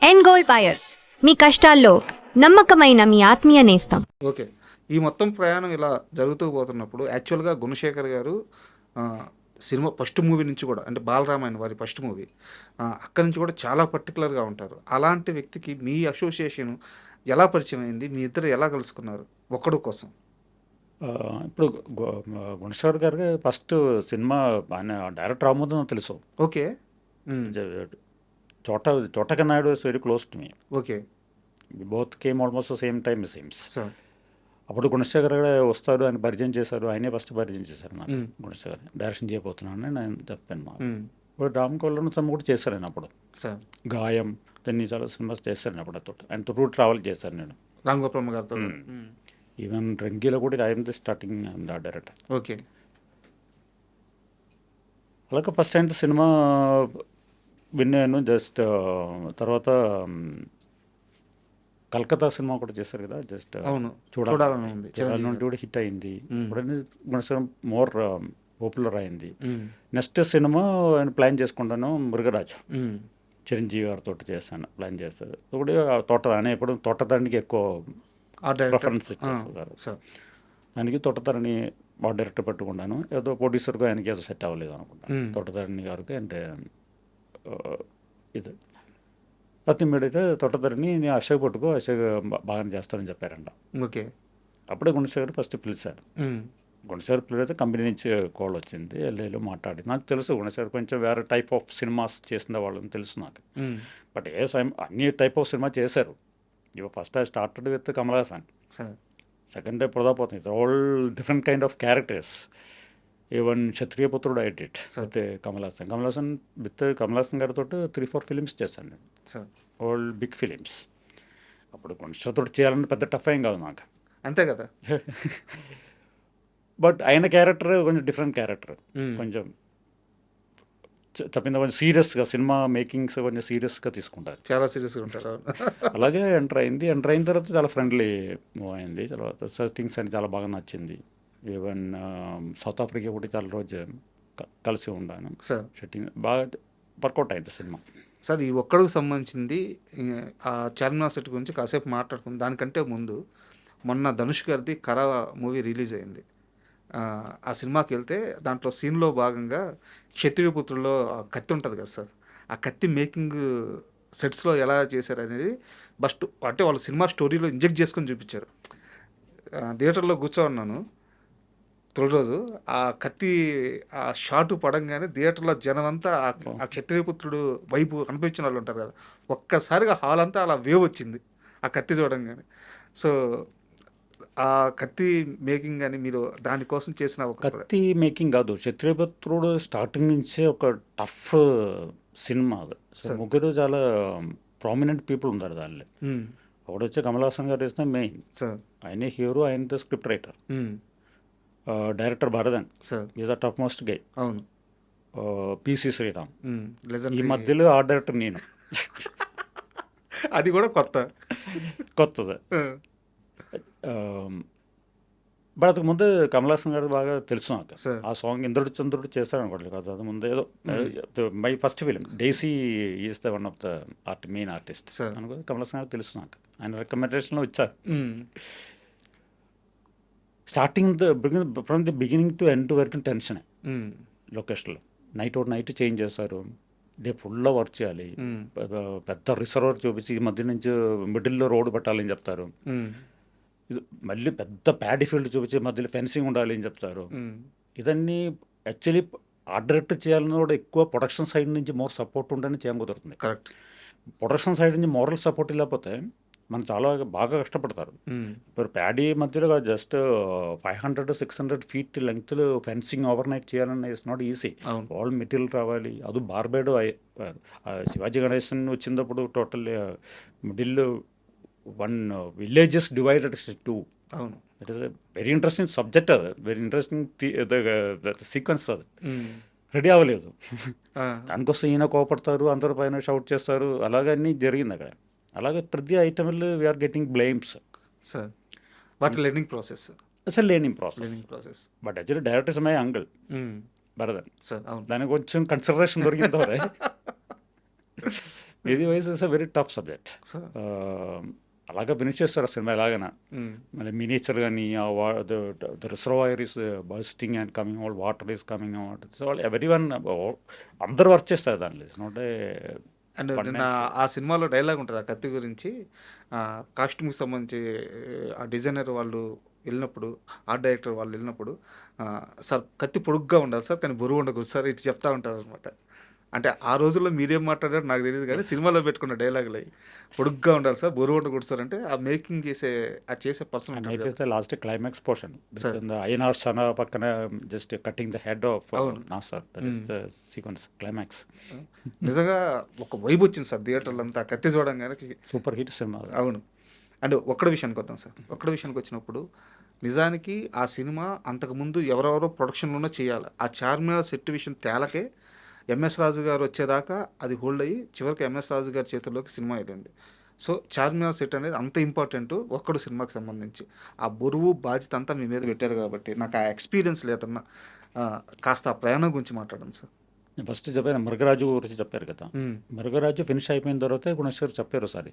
End gold buyers, మీ కష్టాల్లో నమ్మకమైన మీ ఆత్మీయ నేస్తం. ఓకే. ఈ మొత్తం ప్రయాణం ఇలా జరుగుతూ పోతున్నప్పుడు యాక్చువల్‌గా గుణశేఖర్ గారు సినిమా ఫస్ట్ మూవీ నుంచి కూడా అంటే బాలరామాయణ వారి ఫస్ట్ మూవీ అక్కడి నుంచి కూడా చాలా పర్టికులర్‌గా ఉంటారు. అలాంటి వ్యక్తికి మీ అసోసియేషన్ ఎలా పరిచయం అయింది? మీ ఇద్దరు ఎలా కలుసుకున్నారు? ఒక్కడు కోసం. ఇప్పుడు గుణశేఖర్ గారికి ఫస్ట్ సినిమా ఆయన డైరెక్టర్ రామోదం తెలుసు. Okay. Hmm. Chota K Naidu is very close to me. Okay. Both came almost same time seems. Sir. అప్పుడు గుణశేఖర్ గారు వస్తారు, ఆయన పరిచయం చేశారు. ఆయనే ఫస్ట్ పరిచయం చేశారు నాకు. హ్మ్. గుణశేఖర్ డైరెక్షన్ చేయబోతున్నాను అని నేను చెప్పాను మాకు. హ్మ్. ఇప్పుడు రామ్ కోళ్ళను సమ్ కూడా చేశారు ఆయన అప్పుడు. సార్. గాయం దాన్ని చాలా సినిమాస్ చేశాను అప్పుడు అతను. ఆయన రూట్ ట్రావెల్ చేశాను నేను. రామ్ గోపాల్ గారితో. హ్మ్. హ్మ్. ఈవెన్ రంగీలో కూడా I'm the starting director. Okay. అలాగే ఫస్ట్ టైం సినిమా విన్నాను. జస్ట్ తర్వాత కలకత్తా సినిమా కూడా చేశారు కదా. జస్ట్ అవును. చూడాలని ఉంది. చూడాలని ఉంటే కూడా హిట్ అయింది. మ్మ్. ఇప్పుడన్నీ గుణశేఖరం మోర్ పాపులర్ అయింది. హ్మ్. నెక్స్ట్ సినిమా ఆయన ప్లాన్ చేసుకుంటాను మృగరాజు. హ్మ్. చిరంజీవి గారితో చేశాను ప్లాన్ చేస్తారు. ఇప్పుడు తోటదాని ఎప్పుడు తోటదానికి ఎక్కువ ఆ డైరెక్టర్. ప్రిఫరెన్స్ ఇచ్చేస్తారు. సార్. దానికి తోటదారిని డైరెక్టర్ పెట్టుకున్నాను. ఏదో ప్రొడ్యూసర్గా ఆయనకి ఏదో సెట్ అవ్వలేదు అనుకుంటాను. మ్మ్. తోటదారిని గారికి అంటే ఇది అతని మీడైతే తోటదారిని నేను అశోక్ పట్టుకో, అశోక్ బాగానే చేస్తానని చెప్పారంట. ఓకే. అప్పుడే గుణశేఖర్ ఫస్ట్ పిలిచారు. హ్మ్. గుణశేఖర్ పిలిస్తే కంపెనీ నుంచి కాల్ వచ్చింది. ఎల్ఏలో మాట్లాడి నాకు తెలుసు గుణశేఖర్ కొంచెం వేరే టైప్ ఆఫ్ సినిమాస్ చేసిన వాళ్ళని తెలుసు నాకు. హ్మ్. బట్ అన్ని టైప్ ఆఫ్ సినిమా చేశారు. ఇవి first I started with Kamal Haasan, sir. Second day ప్రతాపోత్. All different kind of characters. Even Kshatriya Putrudu I did with Kamal Haasan with Kamal Haasan గారితో 3-4 ఫిలిమ్స్ చేశాను నేను. సార్. All big films. అప్పుడు గుణశేఖర్తో చేయాలని పెద్ద టఫ్ ఏం కాదు నాకు. అంతే కదా. బట్ ఆయన క్యారెక్టర్ కొంచెం డిఫరెంట్ క్యారెక్టర్. మ్మ్. కొంచెం తప్పింద కొంచెం సీరియస్గా సినిమా మేకింగ్స్ కొంచెం సీరియస్గా తీసుకుంటారు. చాలా సీరియస్గా ఉంటారు. అలాగే ఎంటర్ అయిన తర్వాత చాలా ఫ్రెండ్లీ మూవ్ అయింది. తర్వాత థింగ్స్ అని చాలా బాగా నచ్చింది. ఈవెన్ సౌత్ ఆఫ్రికా కూడా చాలా రోజు కలిసి ఉన్నాను. సార్. షూటింగ్ బాగా వర్కౌట్ అయింది సినిమా. సార్, ఈ ఒక్కడికి సంబంధించింది ఆ చార్మినార్ సెట్ గురించి కాసేపు మాట్లాడుకుందాం. దానికంటే ముందు మొన్న ధనుష్ గారిది కరా మూవీ రిలీజ్ అయింది. ఆ సినిమాకి వెళ్తే దాంట్లో సీన్లో భాగంగా క్షత్రియ పుత్రుల్లో ఆ కత్తి ఉంటుంది కదా సార్, ఆ కత్తి మేకింగ్ సెట్స్లో ఎలా చేశారు అనేది బస్ట్ అంటే వాళ్ళు సినిమా స్టోరీలో ఇంజెక్ట్ చేసుకొని చూపించారు. థియేటర్లో కూర్చోన్నాను తొలి రోజు. ఆ కత్తి ఆ షాటు పడంగానే థియేటర్లో జనం అంతా ఆ క్షత్రియపుత్రుడు వైపు కనిపించిన వాళ్ళు ఉంటారు కదా, ఒక్కసారిగా హాల్ అంతా అలా వేవ్ వచ్చింది ఆ కత్తి చూడంగానే. సో ఆ కత్తి మేకింగ్ అని మీరు దానికోసం చేసిన ఒక కత్తి మేకింగ్ కాదు, క్షత్రియపుత్రుడు స్టార్టింగ్ నుంచే ఒక టఫ్ సినిమా అది. So sir. ముగ్గురు చాలా ప్రామినెంట్ పీపుల్ ఉన్నారు దానిలో. మ్మ్. ఒకడు వచ్చి కమల్ హాసన్ గారు వేసిన మెయిన్, సార్. ఆయనే హీరో, ఆయన script writer. Hmm. Director Bharathan sir. Is the top most guy. అవును. పిసి శ్రీరామ్. మ్మ్. ఈ లెజెండరీ. మధ్యలో ఆ డైరెక్టర్ నేను. అది కూడా కొత్త. కొత్తది. బట్ అంతకు ముందు కమల్ హాసన్ గారు బాగా తెలుసు నాకు. సార్. ఆ సాంగ్ ఇంద్రుడు చంద్రుడు చేశారు అనుకోవట్లేదు కదా, అది ముందు ఏదో మై ఫస్ట్ ఫిలిం డేసీ is the one of the main artist sir. అనుకో. కమల్ హాసన్ గారు తెలుసు నాకు, ఆయన రికమెండేషన్లో ఇచ్చారు. Hmm. Starting from the beginning to end వరకు టెన్షన్ మ్మ్. లొకేషన్లో. నైట్ చేంజ్ చేస్తారు, డే ఫుల్లో వర్క్ చేయాలి. మ్మ్. పెద్ద రిసర్వర్ చూపించి ఈ మధ్య నుంచి మిడిల్లో రోడ్డు పెట్టాలని చెప్తారు. మ్మ్. ఇది మళ్ళీ పెద్ద ప్యాడీ ఫీల్డ్ చూపించి మధ్యలో ఫెన్సింగ్ ఉండాలి అని చెప్తారు. మ్మ్. ఇదన్నీ యాక్చువల్లీ ఆ డైరెక్టర్ చేయాలని కూడా ఎక్కువ ప్రొడక్షన్ సైడ్ నుంచి మోర్ సపోర్ట్ ఉంటేనే చేయకుదురుతుంది. కరెక్ట్. ప్రొడక్షన్ సైడ్ నుంచి మోరల్ సపోర్ట్ లేకపోతే మనం చాలా బాగా కష్టపడతారు. మ్మ్. ఇప్పుడు ప్యాడీ మధ్యలో జస్ట్ 500-600 ఫీట్ లెంగ్త్లో ఫెన్సింగ్ ఓవర్ నైట్ చేయాలన్న ఇట్స్ నాట్ ఈజీ. అవును. ఆల్ మెటీరియల్ రావాలి. అది బార్బేడో శివాజీ గణేశన్ వచ్చినప్పుడు total middle one villages divided 2. అవును. That is very interesting subject, అది వెరీ ఇంట్రెస్టింగ్ సీక్వెన్స్. అది మ్మ్. రెడీ అవ్వలేదు. ఆ. దానికోసం ఈయన కోపడతారు, అందరి పైన షౌట్ చేస్తారు, అలాగే అన్నీ జరిగింది అక్కడ. అలాగే ప్రతి ఐటమ్లో we're getting blames. Sir. What learning process. అసలు learning process. Learning process. But actually director is my uncle Bharathan. Sir. అవును. దానికి కొంచెం కన్సిడరేషన్ దొరికింది. ఇది వైస్ is a very tough subject. Sir. అలాగా ఫినిష్ చేస్తారు ఆ సినిమా ఎలాగైనా. మ్మ్. మళ్ళీ మినియేచర్ కానీ the reservoir is bursting and coming out, water is coming out. So వాళ్ళు ఎవ్రీ వన్ అందరు వర్క్ చేస్తారు దాంట్లో. It's not A and one నిన్న మ్యాన్ షో. ఆ సినిమాలో డైలాగ్ ఉంటుంది ఆ కత్తి గురించి. కాస్ట్యూమ్కి సంబంధించి ఆ డిజైనర్ వాళ్ళు వెళ్ళినప్పుడు, ఆర్ట్ డైరెక్టర్ వాళ్ళు వెళ్ళినప్పుడు, సార్ కత్తి పొడుగ్గా ఉండాలి సార్ కానీ బరువు ఉండకూడదు సార్ ఇటు చెప్తా ఉంటారు అనమాట. అంటే ఆ రోజుల్లో మీరేం మాట్లాడారు నాకు తెలియదు కానీ సినిమాలో పెట్టుకున్న డైలాగులు అవి. పొడుగ్గా ఉండాలి సార్ బరువు ఉండకూడదు సార్ అంటే ఆ మేకింగ్ చేసే ఆ చేసే పర్సన్ అండ్ ఉంటాడు కదా. అయిపోతే లాస్ట్ క్లైమాక్స్ పోర్షన్ Sir. ఐఎన్ఆర్ సన పక్కన just cutting the head of అవును. Nassar, that is the sequence climax. నిజంగా ఒక వైబ్ వచ్చింది సార్ థియేటర్లో అంతా కత్తి చూడంగానే. Super hit cinema. అవును. అండ్ ఒక్కడి విషయానికి వద్దాం సార్. ఒక్కడి విషయానికి వచ్చినప్పుడు నిజానికి ఆ సినిమా అంతకుముందు ఎవరెవరో ప్రొడక్షన్లోనే చేయాలి. ఆ చార్మినార్ సెట్ విషయం తేలకే ఎంఎస్ రాజు గారు వచ్చేదాకా అది హోల్డ్ అయ్యి చివరికి ఎంఎస్ రాజు గారి చేతుల్లోకి సినిమా వెళ్ళింది. సో చార్మినార్ సెట్ అనేది అంత ఇంపార్టెంట్ ఒక్కడు సినిమాకి సంబంధించి. ఆ బరువు బాధ్యత అంతా మీ మీద పెట్టారు కాబట్టి నాకు ఆ ఎక్స్పీరియన్స్ లేదన్నా కాస్త ఆ ప్రయాణం గురించి మాట్లాడండి సార్. ఫస్ట్ చెప్పాను మృగరాజు గురించి చెప్పారు కదా. మృగరాజు ఫినిష్ అయిపోయిన తర్వాత గుణేష్ గారు చెప్పారు ఒకసారి,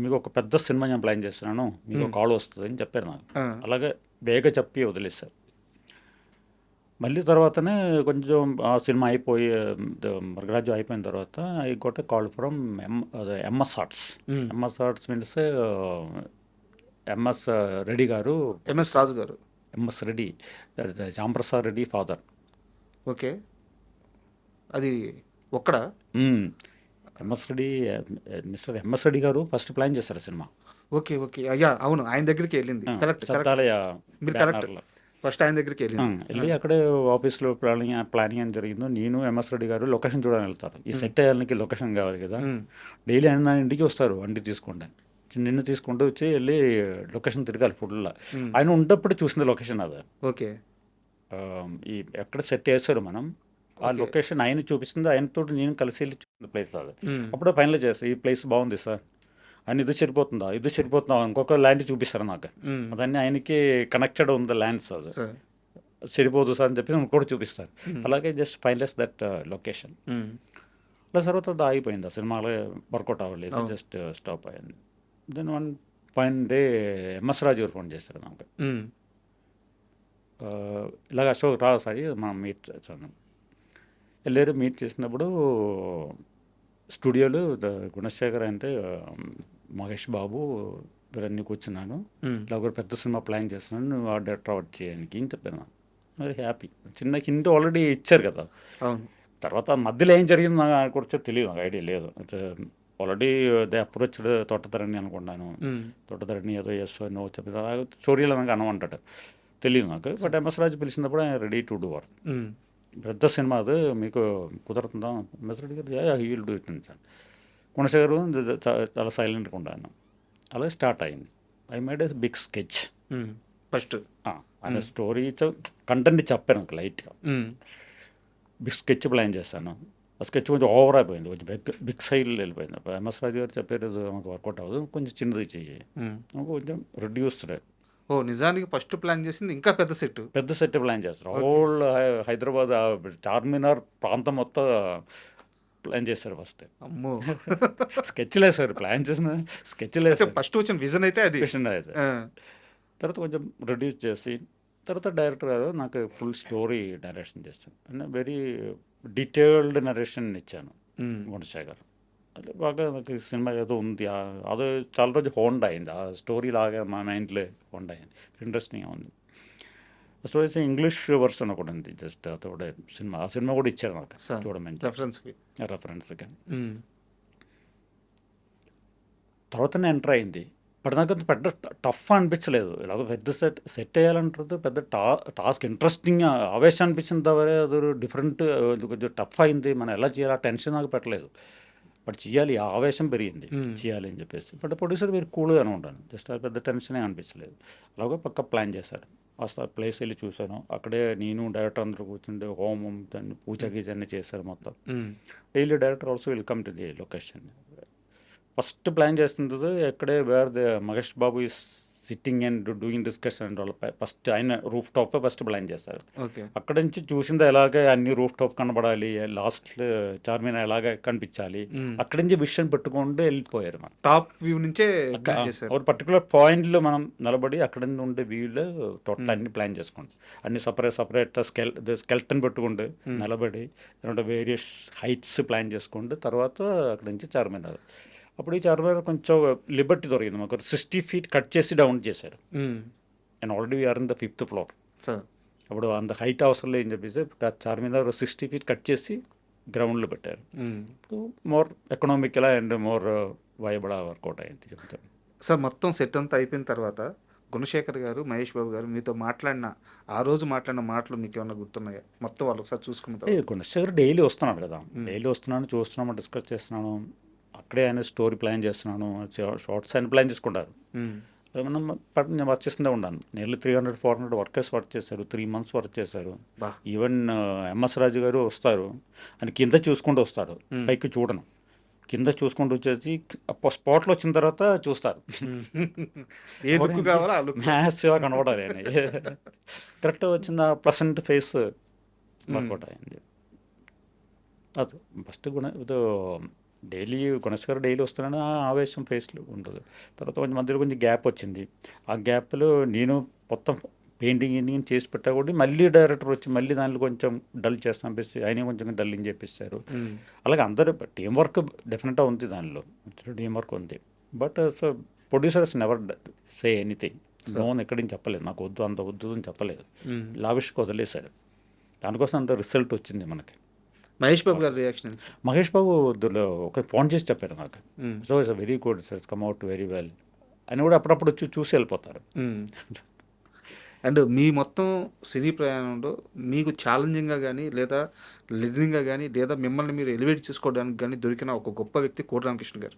మీకు ఒక పెద్ద సినిమా నేను ప్లాన్ చేస్తున్నాను, మీకు ఒక కాల్ వస్తుంది అని చెప్పారు నాకు. అలాగే బేగా చెప్పి వదిలేశారు. మళ్ళీ తర్వాతనే కొంచెం ఆ సినిమా అయిపోయి మృగరాజు అయిపోయిన తర్వాత I got a call from MS arts. MS arts means MS Reddy గారు, ఎంఎస్ రాజు గారు. MS Reddy, Shyamprasad Reddy father. Okay. అది ఒక్కడ MS Reddy, mister MS Reddy గారు ఫస్ట్ ప్లాన్ చేశారు సినిమా. ఓకే ఓకే అయ్యా అవును ఆయన దగ్గరికి వెళ్ళింది. కరెక్ట్ కరెక్ట్ శబ్దాలయ మీరు కరెక్ట్. ఫస్ట్ ఆయన దగ్గరికి వెళ్ళింది. వెళ్ళి అక్కడే ఆఫీస్లో ప్లానింగ్ అని జరిగిందో నేను ఎంఎస్ రెడ్డి గారు లొకేషన్ చూడాలని వెళ్తారు. ఈ సెట్ అయ్యానికి లొకేషన్ కావాలి కదా. డైలీ ఆయన నా ఇంటికి వస్తారు వండి తీసుకుంటా, నిన్ను తీసుకుంటూ వచ్చి వెళ్ళి లొకేషన్ తిరగాలి ఫుడ్లో. ఆయన ఉన్నప్పుడు చూసింది లొకేషన్ అది. ఓకే. ఈ ఎక్కడ సెట్ చేస్తారు మనం ఆ లొకేషన్ ఆయన చూపిస్తుంది, ఆయనతో నేను కలిసి వెళ్ళి చూసిన ప్లేస్ అది. అప్పుడు ఫైనల్ చేస్తాను ఈ ప్లేస్ బాగుంది సార్ ఆయన, ఇది సరిపోతుందా ఇంకొక ల్యాండ్ చూపిస్తారు నాకు. అదన్నీ ఆయనకి కనెక్టెడ్ ఉంది ల్యాండ్స్, అది సరిపోదు సార్ అని చెప్పి ఇంకోటి చూపిస్తారు. అలాగే జస్ట్ ఫైనలైజ్ దట్ లొకేషన్. అలా తర్వాత అది ఆగిపోయింది, ఆ సినిమాలో వర్కౌట్ అవ్వలేదు, జస్ట్ స్టాప్ అయ్యింది. Then one fine day MS Raju గారు ఫోన్ చేస్తారు నాకు, ఇలాగ అశోక్ రా సారి మనం మీట్ చేస్తాను. వెళ్ళారు. మీట్ చేసినప్పుడు స్టూడియోలో గుణశేఖర్ అంటే మహేష్ బాబు ఇవన్నీ కూర్చున్నాను, ఇలా ఒక పెద్ద సినిమా ప్లాన్ చేస్తున్నాను, నువ్వు ఆ డైరెక్టర్ అవార్డ్ చేయడానికి అని చెప్పాను. Very happy. చిన్న హింట్ ఆల్రెడీ ఇచ్చారు కదా. తర్వాత మధ్యలో ఏం జరిగింది నాకు కూడా తెలియదు, నాకు ఐడియా లేదు. ఆల్రెడీ దే అప్రోచ్డ్ తోటధరణి అనుకున్నాను. తోటధరణి ఏదో ఎస్ నో చెప్పి స్టోరీలో నాకు అనమంటాడు, తెలియదు నాకు. బట్ ఎంఎస్ రాజు పిలిచినప్పుడు ఆయన రెడీ టు డూ వర్క్. పెద్ద సినిమా అది మీకు కుదురుతుందా? ఎంఎస్ రెడ్డి గారు he will do it sir. Gunasekhar చాలా సైలెంట్గా ఉన్నాను. అలాగే స్టార్ట్ అయింది. I made a big sketch first. ఆయన స్టోరీ కంటెంట్ చెప్పాను నాకు లైట్గా. బిగ్ స్కెచ్ ప్లాన్ చేశాను. ఆ స్కెచ్ కొంచెం ఓవర్ అయిపోయింది, కొంచెం బిగ్ సైడ్ వెళ్ళిపోయింది. ఎంఎస్ రాజు గారు చెప్పారు మాకు వర్కౌట్ అవ్వదు, కొంచెం చిన్నది చెయ్యి, కొంచెం రెడ్యూస్డ్. ఓ నిజానికి ఫస్ట్ ప్లాన్ చేసింది ఇంకా పెద్ద సెట్ ప్లాన్ చేస్తారు. హోల్ హైదరాబాద్ చార్మినార్ ప్రాంతం మొత్తం ప్లాన్ చేస్తారు. ఫస్ట్ అమ్మో స్కెచ్ లేసారు, ప్లాన్ చేసిన స్కెచ్ లేసారు. ఫస్ట్ వచ్చిన విజన్ అయితే అది. తర్వాత కొంచెం రెడ్యూస్ చేసి తర్వాత డైరెక్టర్ గారు నాకు ఫుల్ స్టోరీ నరేషన్ చేస్తాను. అంటే వెరీ డీటెయిల్డ్ నరేషన్ ఇచ్చాను గుణశేఖర్. అదే బాగా నాకు సినిమా ఏదో ఉంది, అదో చాలా రోజు హోండ్ అయింది. ఆ స్టోరీ లాగా మా మైండ్లో హోండ్ అయింది, ఇంట్రెస్టింగ్గా ఉంది. స్టోరీ ఇంగ్లీష్ వర్షన్ కూడా ఉంది, జస్ట్ అదొకటే సినిమా. ఆ సినిమా కూడా ఇచ్చారు నాకు చూడమని రెఫరెన్స్గా. తర్వాతనే ఎంటర్ అయింది. బట్ నాకు పెద్ద టఫ్ అనిపించలేదు. ఇలాగ పెద్ద సెట్ వేయాలంటే పెద్ద టాస్క్ ఇంట్రెస్టింగ్ ఆవేశం అనిపించింది తప్ప అది డిఫరెంట్ కొంచెం టఫ్ అయింది. మనం ఎలా చేయాలి ఆ టెన్షన్ నాకు పెట్టలేదు. బట్ చేయాలి, ఆవేశం పెరిగింది చేయాలి అని చెప్పేసి. బట్ ప్రొడ్యూసర్ మీరు కూల్గానే ఉంటాను, జస్ట్ పెద్ద టెన్షనే అనిపించలేదు. అలాగే పక్క ప్లాన్ చేశారు. అసలు ప్లేస్ వెళ్ళి చూశాను, అక్కడే నేను డైరెక్టర్ అందరూ కూర్చుంటే హోమం దాన్ని పూజ గీజ అన్నీ చేశారు మొత్తం. Daily director also welcome to the location. First plan చేస్తుంటుంది ఎక్కడే wear the Mahesh Babu is sitting and doing discussion and వాళ్ళ ఫస్ట్ ఆయన రూఫ్ టాప్ ఫస్ట్ ప్లాన్ చేస్తారు. ఓకే. అక్కడ నుంచి చూసింది ఎలాగే అన్ని రూఫ్ టాప్ కనబడాలి, లాస్ట్ చార్మినార్ ఎలాగ కనిపించాలి, అక్కడి నుంచి విషయం పెట్టుకుంటూ వెళ్ళిపోయారు మనం. టాప్ వ్యూ నుంచే build చేశారు. ఒక పర్టికులర్ పాయింట్లో మనం నిలబడి అక్కడ నుంచి ఉండే వ్యూలో టోటల్ అన్ని ప్లాన్ చేసుకోండి, అన్ని సపరేట్ స్కెల్టన్ పెట్టుకుంటూ నిలబడి వేరియస్ హైట్స్ ప్లాన్ చేసుకుంటూ తర్వాత అక్కడ నుంచి చార్మినార్. అప్పుడు ఈ చార్మినార్ కొంచెం లిబర్టీ దొరికింది మాకు. 60 feet కట్ చేసి డౌన్ చేశారు. And already we are in the 5th floor. Sir అప్పుడు అంత హైట్ అవసరం లేదని చెప్పేసి చార్మినార్ 60 feet కట్ చేసి గ్రౌండ్లో పెట్టారు. ఇప్పుడు more economical and more viable work out అయింది చెప్తాను. సార్ మొత్తం సెట్ అంతా అయిపోయిన తర్వాత గుణశేఖర్ గారు, మహేష్ బాబు గారు మీతో ఆ రోజు మాట్లాడిన మాటలు మీకు ఏమన్నా గుర్తున్నాయా? మొత్తం వాళ్ళు ఒకసారి చూసుకుంటాం. గుణశేఖర్ డైలీ వస్తున్నాడు కదా, డైలీ వస్తున్నాను, చూస్తున్నాము, డిస్కస్ చేస్తున్నాను. అక్కడే ఆయన స్టోరీ ప్లాన్ చేస్తున్నాను, షార్ట్స్ ఆయన ప్లాన్ చేసుకుంటారు. మనం వర్క్ చేస్తుందే ఉన్నాను. నియర్లీ 300-400 వర్కర్స్ వర్క్ చేశారు, 3 months వర్క్ చేశారు. ఈవెన్ ఎంఎస్ రాజు గారు వస్తారు, అని కింద చూసుకుంటూ వస్తారు, పైకి చూడను, కింద చూసుకుంటూ వచ్చేసి స్పాట్లో వచ్చిన తర్వాత చూస్తారు. ఏ లుక్ కావాలో ఆ లుక్ మ్యాథ్స్గా కనబడాలి అని కరెక్ట్ వచ్చిన ప్లసెంట్ ఫేస్ వర్కౌట్ అయింది. అది ఫస్ట్ డైలీ గుణశేఖర్ డైలీ వస్తున్నాను, ఆ ఆవేశం ఫేస్లో ఉంటుంది. తర్వాత కొంచెం మధ్యలో కొంచెం గ్యాప్ వచ్చింది. ఆ గ్యాప్లో నేను మొత్తం పెయింటింగ్ చేసి పెట్టా కూడా మళ్ళీ డైరెక్టర్ వచ్చి మళ్ళీ దాంట్లో కొంచెం డల్ చేస్తాను అనిపిస్తే ఆయన కొంచెం డల్లింగ్ చేపిస్తారు. అలాగే అందరూ టీం వర్క్ డెఫినెట్గా ఉంది, దానిలో టీం వర్క్ ఉంది. But so producers never say anything, known ఎక్కడి నుంచి చెప్పలేదు, నాకు వద్దు అంత వద్దు అని చెప్పలేదు, లావిష్కి వదిలేశారు. దానికోసం అంత రిజల్ట్ వచ్చింది మనకి. మహేష్ బాబు గారి రియాక్షన్? మహేష్ బాబు ఒక ఫోన్ చేసి చెప్పారు నాకు, so it's very good sir, come out very well అని కూడా అప్పుడప్పుడు వచ్చి చూసి వెళ్ళిపోతారు. అండ్ మీ మొత్తం సినీ ప్రయాణంలో మీకు ఛాలెంజింగ్గా కానీ లేదా లీడింగ్గా కానీ లేదా మిమ్మల్ని మీరు ఎలివేట్ చేసుకోవడానికి కానీ దొరికిన ఒక గొప్ప వ్యక్తి కోటి రామకృష్ణ గారు.